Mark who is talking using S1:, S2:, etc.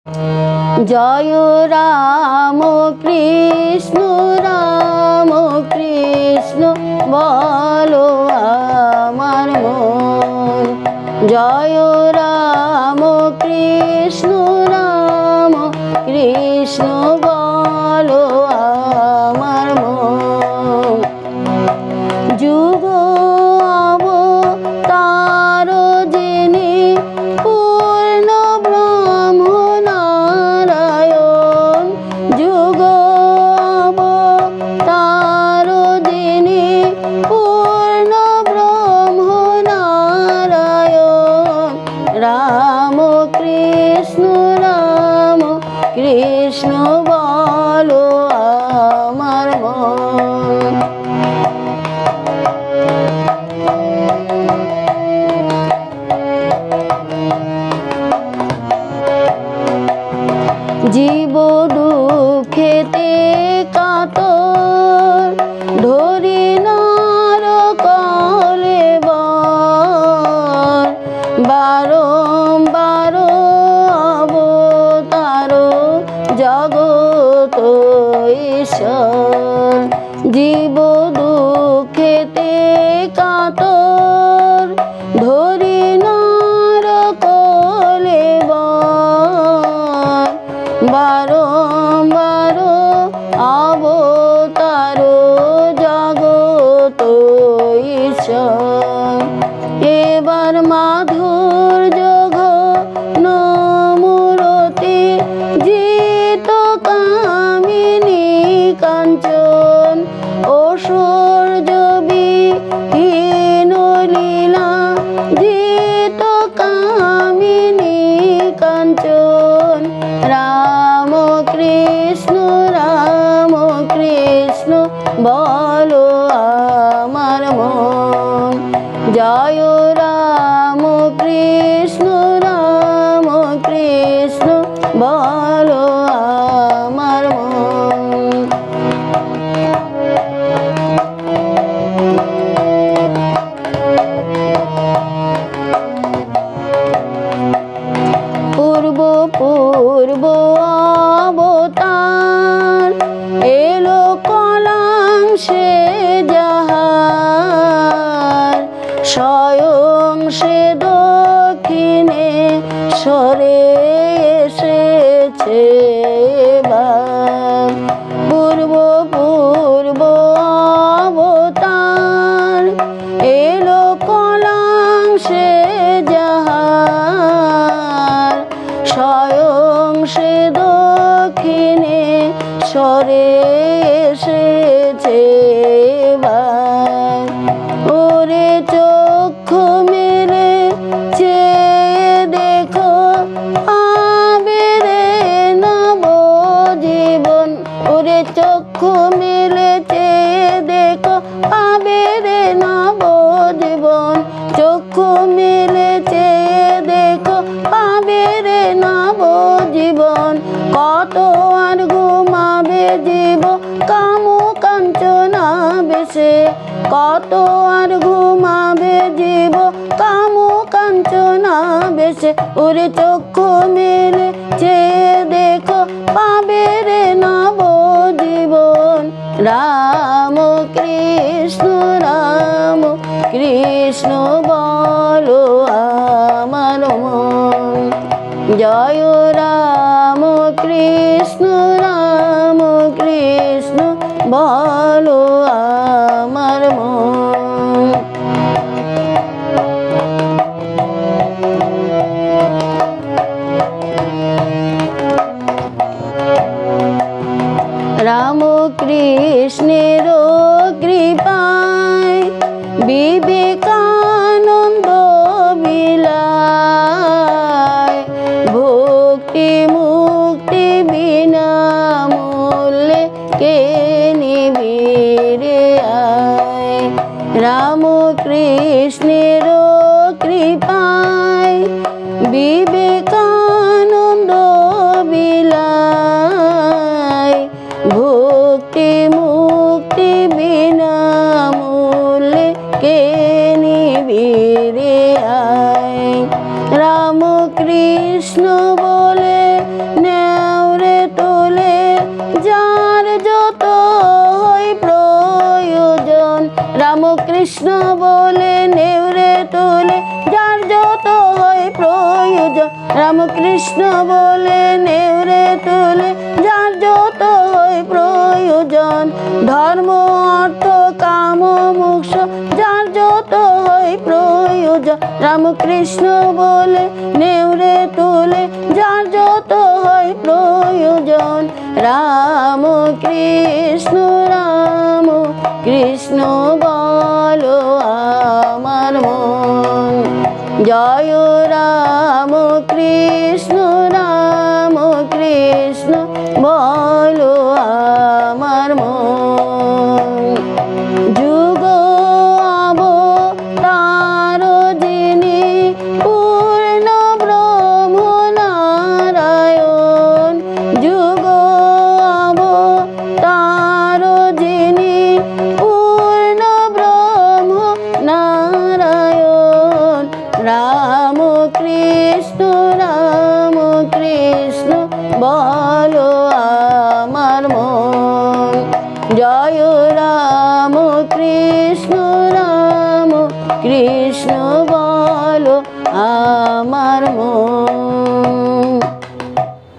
S1: জয় রাম কৃষ্ণ বলো আমার মন। জয় রাম কৃষ্ণ বলো আমার মন। যুগ অবতার যিনি পূর্ণ ব্রহ্ম নারায়ণ। যুগ অবতার যিনি পূর্ণ ব্রহ্ম নারায়ণ। রাম কৃষ্ণ বলো আমার মন। জীব দুঃখেতে কাতর ধরি নরকলে বর। বারংবার অবতার জগত ঈশ্বর। জীব দুঃখেতে কাতর ধরি নরকলে বর। বারংবার অবতার জগত ঈশ্বর। এবার মাধুর্য ঘন মূরতি জিত কামিনী কাঞ্চন। ঐশ্বর্য বিহীন লীলা জিত কামিনী কাঞ্চন। রাম কৃষ্ণ বলো আমার মন। জয় রাম কৃষ্ণ বলো আমার মন। পূর্ব অবতার এলো কলাংশে যাহার। স্বয়ং সে দক্ষিণে সরে এসেছে এবার। পূর্ব অবতার এলো কলাংশে যাহার। স্বয়ং সে দক্ষিণে সরে এসেছে এবার। ওরে চক্ষু মেলে চেয়ে দেখো পাবে রে নবজীবন। ওরে চক্ষু মেলে চেয়ে দেখো পাবে রে নবজীবন। চক্ষু মেলে চেয়ে দেখো পাবে রে নবজীবন। কত আর ঘুমাবে জীব কাম কাঞ্চনা বেশে। কত আর ঘুমাবে জীব কাম কাঞ্চনা বেশে। ওরে চক্ষু মেলে চেয়ে দেখো পাবে রে নবজীবন। রাম কৃষ্ণ বলো আমার মন। জয় রাম কৃষ্ণ বলো আমার মন। রাম কৃষ্ণের কৃপায় বিবেকানন্দ কৃষ্ণ বলে নেউরে তুলে যার যত হয় প্রয়োজন, ধর্ম অর্থ কাম মোক্ষ যার যত হয় প্রয়োজন, রামকৃষ্ণ বলে নেউরে তুলে যার যত হয় প্রয়োজন। রাম কৃষ্ণ রাম কৃষ্ণ বলো আমার মন, জয় রাম কৃষ্ণ রাম কৃষ্ণ বলো আমার মন। যুগ অবতার যিনি পূর্ণ ব্রহ্ম নারায়ণ, যুগ অবতার যিনি পূর্ণ ব্রহ্ম নারায়ণ, রাম কৃষ্ণ বলো আমার মন, জয় রাম কৃষ্ণ বলো আমার মন।